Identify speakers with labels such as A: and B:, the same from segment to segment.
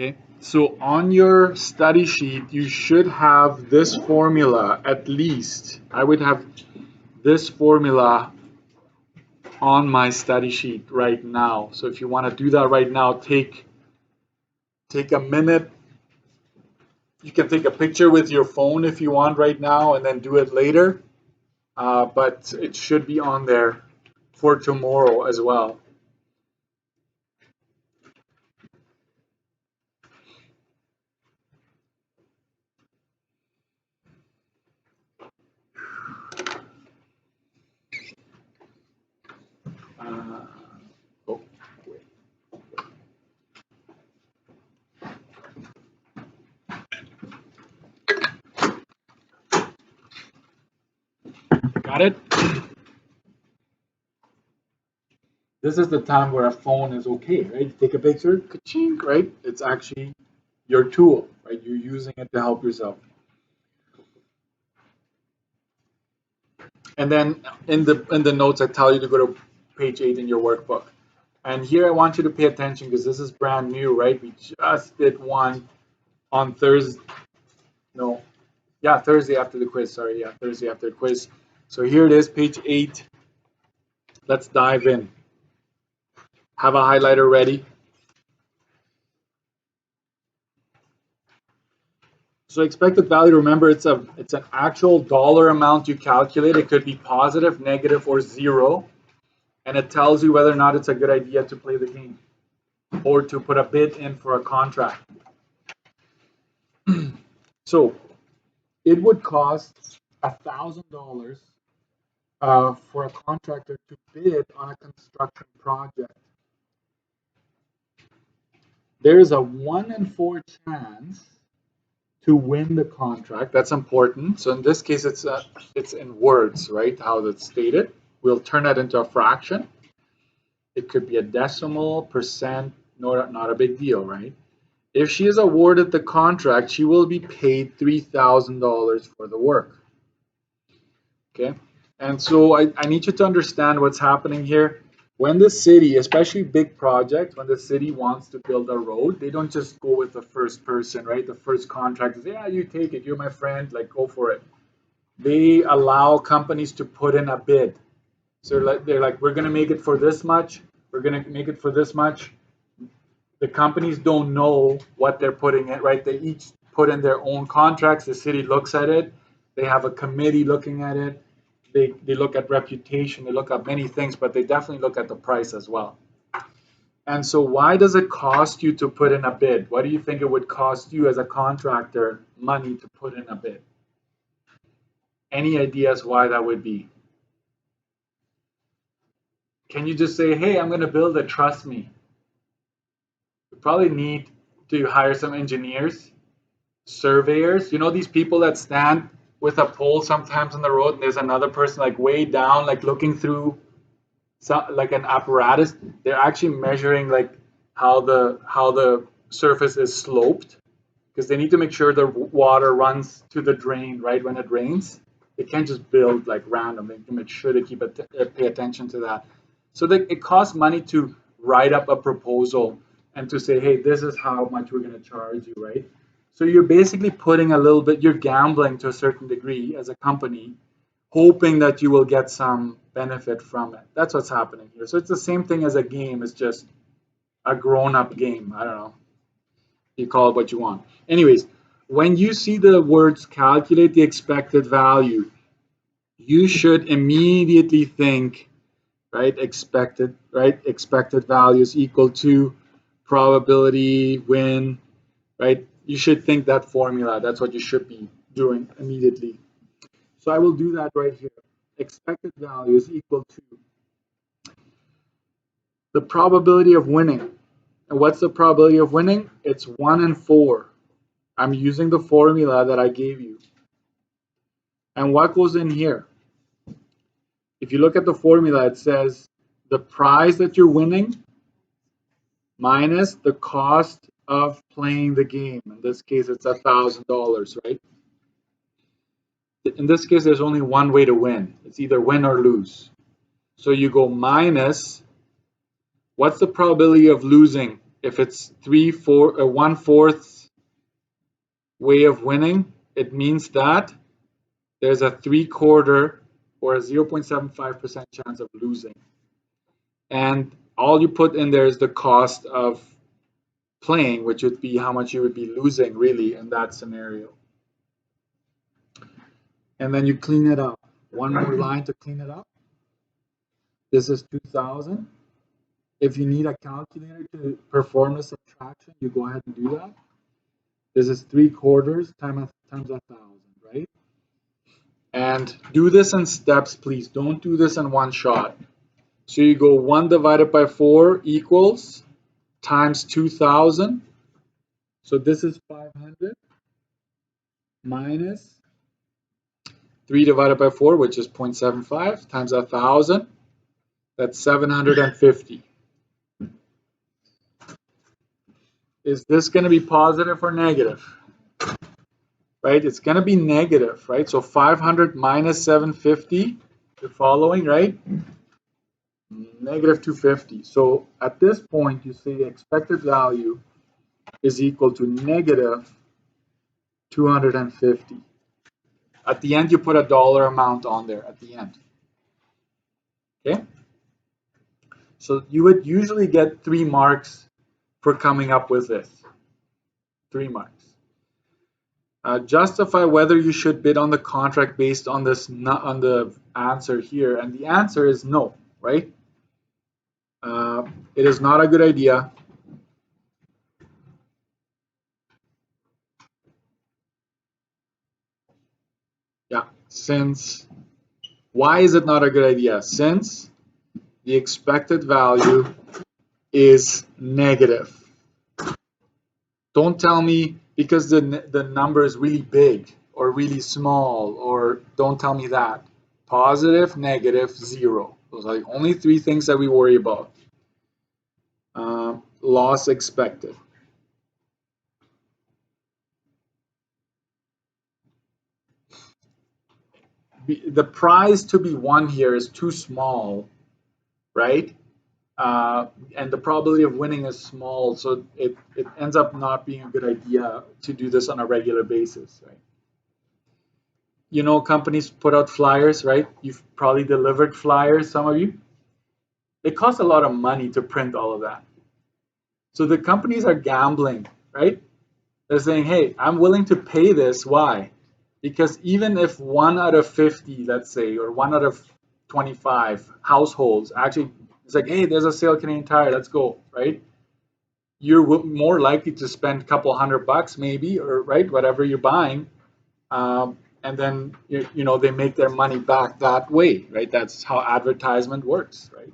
A: Okay, so on your study sheet, you should have this formula at least. I would have this formula on my study sheet right now. So if you want to do that right now, take a minute. You can take a picture with your phone if you want right now and then do it later. But it should be on there for tomorrow as well. Uh, oh, wait. Got it? This is the time where a phone is okay, right? You take a picture, ka-chink, right? It's actually your tool, right? You're using it to help yourself. And then in the notes, I tell you to go to page 8 in your workbook. And here I want you to pay attention because this is brand new, right? We just did one on Thursday. No, yeah, Thursday after the quiz. Sorry, yeah, Thursday after the quiz. So here it is, page 8. Let's dive in. Have a highlighter ready. So expected value, remember, it's an actual dollar amount you calculate. It could be positive, negative, or zero. And it tells you whether or not it's a good idea to play the game or to put a bid in for a contract. So it would cost $1,000 for a contractor to bid on a construction project. There is a 1 in 4 chance to win the contract. That's important. So in this case, it's in words, right? How that's stated. We'll turn that into a fraction. It could be a decimal, percent, not a big deal, right? If she is awarded the contract, she will be paid $3,000 for the work. Okay, and so I need you to understand what's happening here. When the city, especially big projects, when the city wants to build a road, they don't just go with the first person, right? The first contractor, yeah, you take it, you're my friend, like go for it. They allow companies to put in a bid. So they're like, we're gonna make it for this much, we're gonna make it for this much. The companies don't know what they're putting in, right? They each put in their own contracts. The city looks at it. They have a committee looking at it. They look at reputation. They look at many things, but they definitely look at the price as well. And so why does it cost you to put in a bid? What do you think it would cost you as a contractor money to put in a bid? Any ideas why that would be? Can you just say, hey, I'm going to build it, trust me? You probably need to hire some engineers, surveyors. You know these people that stand with a pole sometimes on the road and there's another person like way down, like looking through like an apparatus. They're actually measuring like how the surface is sloped because they need to make sure the water runs to the drain right when it rains. They can't just build like random. They can make sure to pay attention to that. So it costs money to write up a proposal and to say, hey, this is how much we're going to charge you, right? So you're basically putting a little bit, you're gambling to a certain degree as a company, hoping that you will get some benefit from it. That's what's happening here. So it's the same thing as a game. It's just a grown-up game. I don't know. You call it what you want. Anyways, when you see the words calculate the expected value, you should immediately think, right? Expected value is equal to probability win, right? You should think that formula. That's what you should be doing immediately. So I will do that right here. Expected value is equal to the probability of winning. And what's the probability of winning? It's 1 in 4. I'm using the formula that I gave you. And what goes in here? If you look at the formula, it says the prize that you're winning minus the cost of playing the game. In this case, it's $1,000, right? In this case, there's only one way to win. It's either win or lose. So you go minus, what's the probability of losing if it's 1/4 way of winning, it means that there's a 3/4 or a 0.75% chance of losing. And all you put in there is the cost of playing, which would be how much you would be losing really in that scenario. And then you clean it up. One more line to clean it up. This is 2,000. If you need a calculator to perform the subtraction, you go ahead and do that. This is 3/4 times 1,000, right? And do this in steps, please. Don't do this in one shot. So you go 1 divided by 4 equals times 2,000. So this is 500 minus 3 divided by 4, which is 0.75, times 1,000. That's 750. Is this going to be positive or negative? Right? It's going to be negative, right? So 500 minus 750, the following, right? Negative 250. So at this point, you say the expected value is equal to negative 250. At the end, you put a dollar amount on there at the end. Okay? So you would usually get 3 marks for coming up with this. 3 marks. Justify whether you should bid on the contract based on this, not on the answer here, and the answer is no, right? It is not a good idea. Yeah, since why is it not a good idea? Since the expected value is negative. Don't tell me because the number is really big or really small, or don't tell me that. Positive, negative, 0. Those are the only 3 things that we worry about. Loss expected. The prize to be won here is too small, right? And the probability of winning is small, so it ends up not being a good idea to do this on a regular basis, right? You know, companies put out flyers, right? You've probably delivered flyers, some of you. It costs a lot of money to print all of that. So the companies are gambling, right? They're saying, hey, I'm willing to pay this. Why? Because even if 1 out of 50, let's say, or 1 out of 25 households actually, it's like, hey, there's a sale Canadian Tire, let's go, right? You're more likely to spend a couple $100 maybe, or right, whatever you're buying, and then you know they make their money back that way, right? That's how advertisement works, right?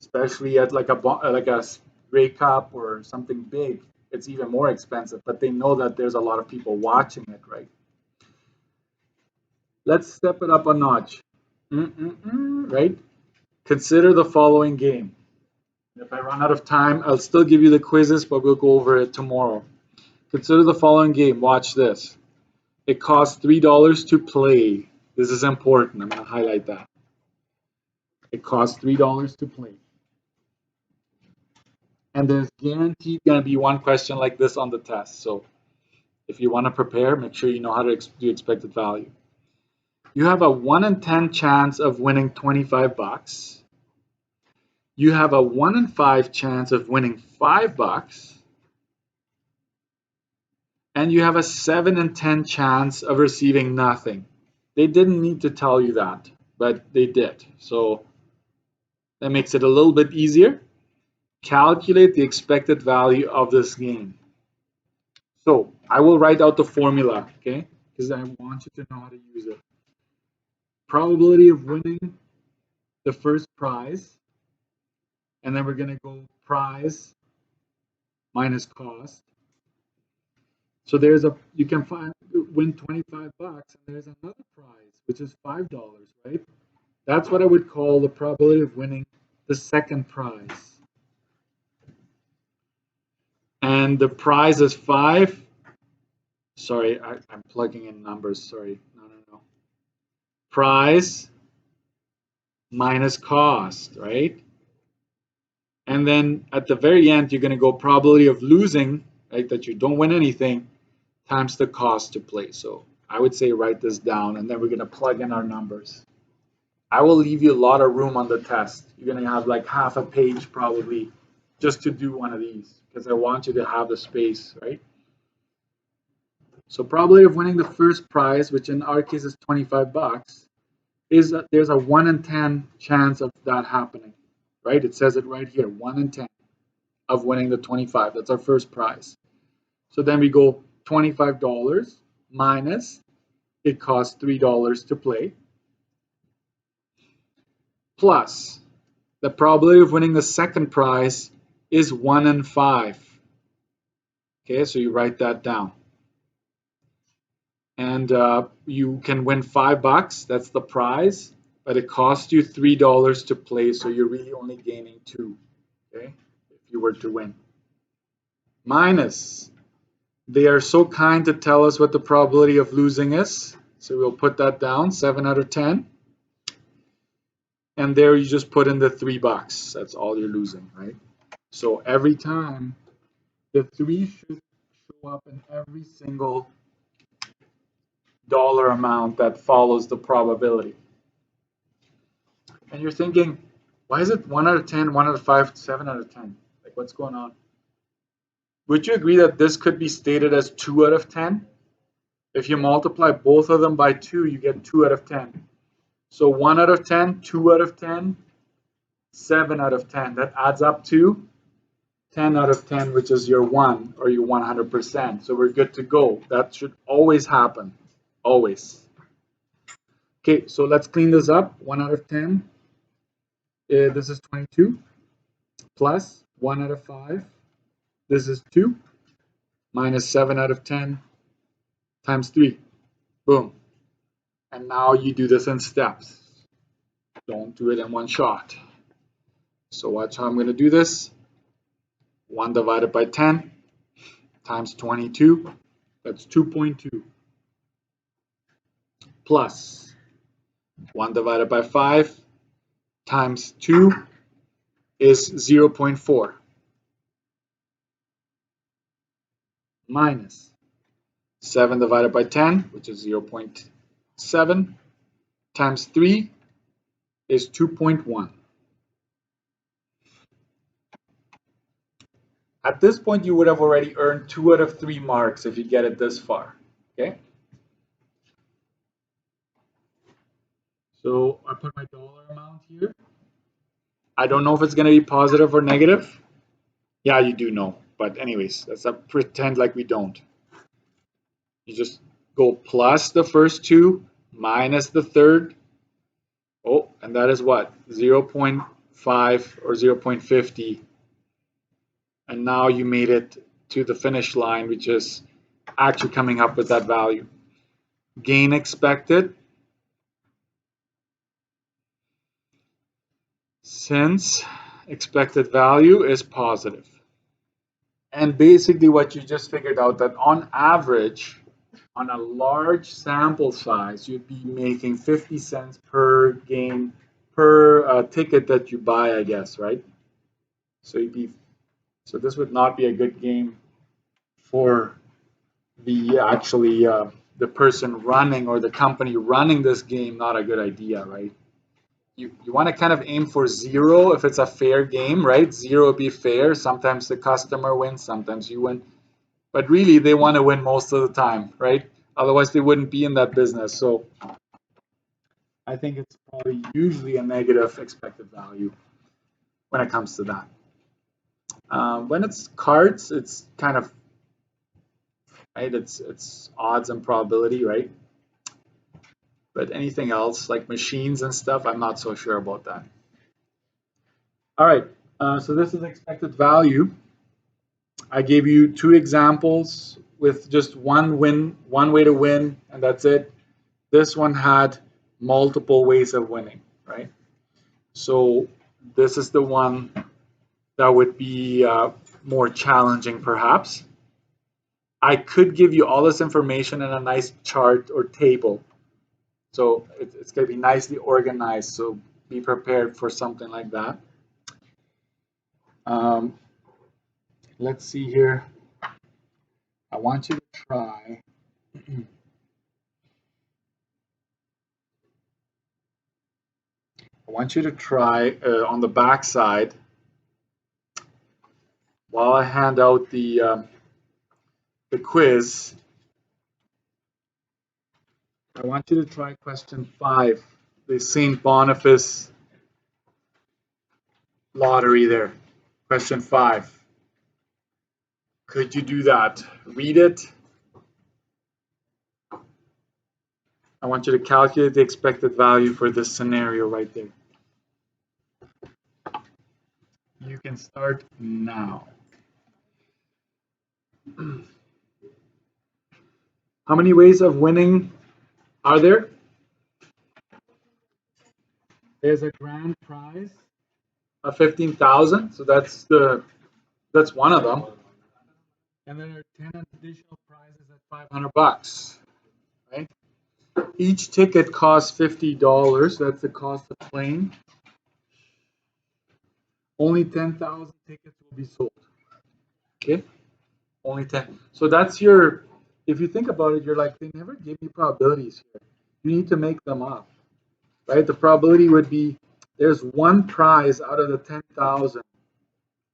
A: Especially at like a Grey Cup or something big, it's even more expensive, but they know that there's a lot of people watching it, right? Let's step it up a notch. Right? Consider the following game. If I run out of time, I'll still give you the quizzes, but we'll go over it tomorrow. Consider the following game. Watch this. It costs $3 to play. This is important. I'm going to highlight that. It costs $3 to play. And there's guaranteed going to be one question like this on the test. So if you want to prepare, make sure you know how to do expected value. You have a 1 in 10 chance of winning $25. You have a 1 in 5 chance of winning $5. And you have a 7 in 10 chance of receiving nothing. They didn't need to tell you that, but they did. So that makes it a little bit easier. Calculate the expected value of this game. So I will write out the formula, okay? Because I want you to know how to use it. Probability of winning the first prize. And then we're going to go prize minus cost. So you can win $25 and there's another prize, which is $5, right? That's what I would call the probability of winning the second prize. And the prize is 5. Sorry, I'm plugging in numbers. Sorry. No. Prize minus cost, right? And then at the very end, you're going to go probability of losing, right, that you don't win anything, times the cost to play. So I would say write this down, and then we're going to plug in our numbers. I will leave you a lot of room on the test. You're going to have like half a page probably just to do one of these because I want you to have the space, right? So probability of winning the first prize, which in our case is 25 bucks, is that there's a 1 in 10 chance of that happening, right? It says it right here, 1 in 10 of winning the 25. That's our first prize. So then we go $25 minus it costs $3 to play, plus the probability of winning the second prize is 1 in 5. Okay, so you write that down. And you can win $5, that's the prize, but it costs you $3 to play, so you're really only gaining 2, okay, if you were to win. Minus, they are so kind to tell us what the probability of losing is, so we'll put that down, 7 out of 10. And there you just put in the $3. That's all you're losing, right? So every time, the 3 should show up in every single dollar amount that follows the probability. And you're thinking, why is it 1 out of 10, 1 out of 5, 7 out of 10? Like, what's going on? Would you agree that this could be stated as 2 out of 10? If you multiply both of them by 2, you get 2 out of 10. So 1 out of 10, 2 out of 10, 7 out of 10. That adds up to 10 out of 10, which is your 1 or your 100%. So we're good to go. That should always happen. Always. Okay, so let's clean this up. 1 out of 10. This is 22. Plus 1 out of 5. This is 2. Minus 7 out of 10 times 3. Boom. And now you do this in steps. Don't do it in one shot. So watch how I'm going to do this. 1 divided by 10 times 22. That's 2.2. Plus 1 divided by 5 times 2 is 0.4. Minus 7 divided by 10, which is 0.7, times 3 is 2.1. At this point, you would have already earned 2 out of 3 marks if you get it this far. Okay? So I put my dollar amount here. I don't know if it's going to be positive or negative. Yeah, you do know. But anyways, let's pretend like we don't. You just go plus the first 2 minus the third. Oh, and that is what? 0.5 or 0.50. And now you made it to the finish line, which is actually coming up with that value. Gain expected. Since expected value is positive. And basically what you just figured out that on average, on a large sample size, you'd be making 50 cents per game, per ticket that you buy, I guess, right? So this would not be a good game for the actually the person running or the company running this game. Not a good idea, right? You want to kind of aim for 0 if it's a fair game, right? 0 would be fair. Sometimes the customer wins, sometimes you win. But really, they want to win most of the time, right? Otherwise, they wouldn't be in that business. So I think it's probably usually a negative expected value when it comes to that. When it's cards, it's kind of, right? It's odds and probability, right? But anything else like machines and stuff, I'm not so sure about that. All right, so this is expected value. I gave you 2 examples with just one way to win, and that's it. This one had multiple ways of winning, right? So this is the one that would be more challenging, perhaps. I could give you all this information in a nice chart or table. So it's going to be nicely organized, so be prepared for something like that. Let's see here. I want you to try. I want you to try on the back side while I hand out the quiz. I want you to try question 5, the St. Boniface lottery there. Question 5. Could you do that? Read it. I want you to calculate the expected value for this scenario right there. You can start now. How many ways of winning are there? There's a grand prize of 15,000, so that's one of them. And there are 10 additional prizes at 500 bucks, right? Each ticket costs $50. That's the cost of playing. Only 10,000 tickets will be sold. Okay, only 10. So that's your. If you think about it, you're like, they never give me probabilities here. You need to make them up, right? The probability would be there's one prize out of the 10,000,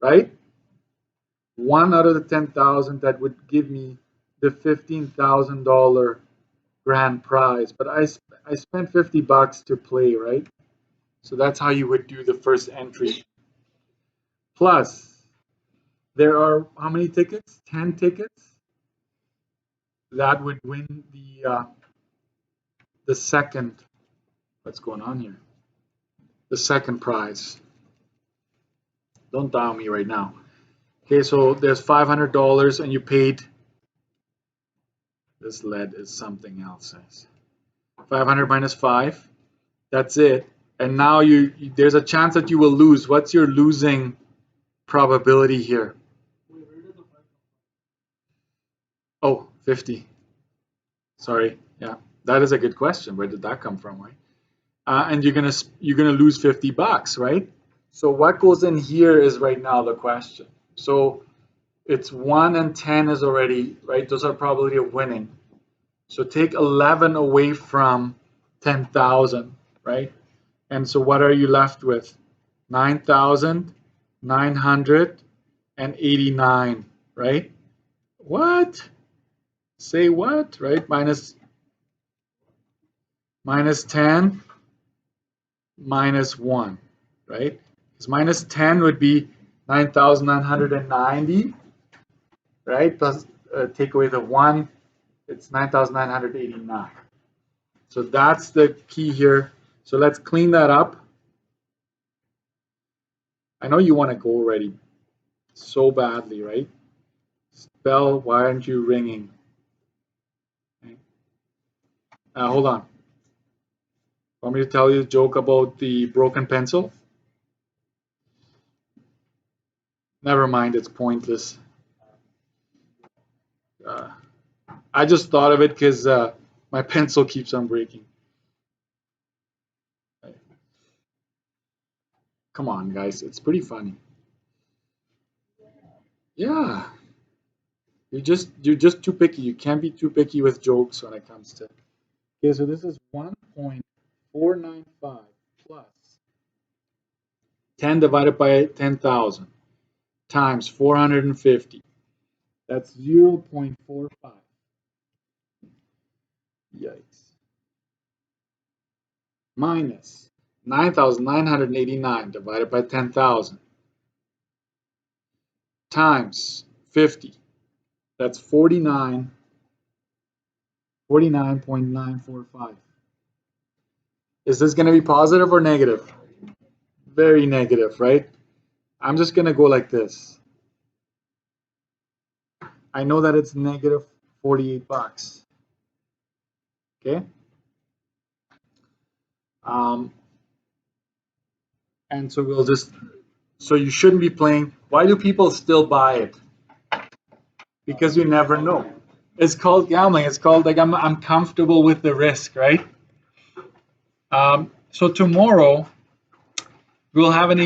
A: right? One out of the 10,000 that would give me the $15,000 grand prize, but I spent 50 bucks to play, right? So that's how you would do the first entry. Plus, there are how many tickets? 10 tickets. That would win the second. What's going on here? The second prize. Don't dial me right now. Okay, so there's $500 and you paid. This lead is something else. 500 minus 5. That's it. And now there's a chance that you will lose. What's your losing probability here? Oh, 50. Sorry. Yeah, that is a good question. Where did that come from, right? And you're gonna lose 50 bucks, right? So what goes in here is right now the question. So it's 1 and 10 is already, right? Those are probability of winning. So take 11 away from 10,000, right? And so what are you left with? 9,989, right? What? Say what, right? Minus 10 minus 1, right? Because minus 10 would be 9,990, right? Plus take away the 1, it's 9,989. So that's the key here. So let's clean that up. I know you want to go already so badly, right? Spell, why aren't you ringing? Okay. Hold on. Want me to tell you a joke about the broken pencil? Never mind, it's pointless. I just thought of it because my pencil keeps on breaking. Come on, guys, it's pretty funny. Yeah, you're just too picky. You can't be too picky with jokes when it comes to. Okay, so this is 1.495 plus 10 divided by 10,000 times 450. That's 0.45. Yikes. Minus 9,989 divided by 10,000 times 50. That's 49.945. Is this going to be positive or negative? Very negative, right? I'm just going to go like this. I know that it's negative 48 bucks. Okay? And so we'll just, so you shouldn't be playing. Why do people still buy it? Because you never know. It's called gambling. It's called like I'm comfortable with the risk, right? So tomorrow we'll have an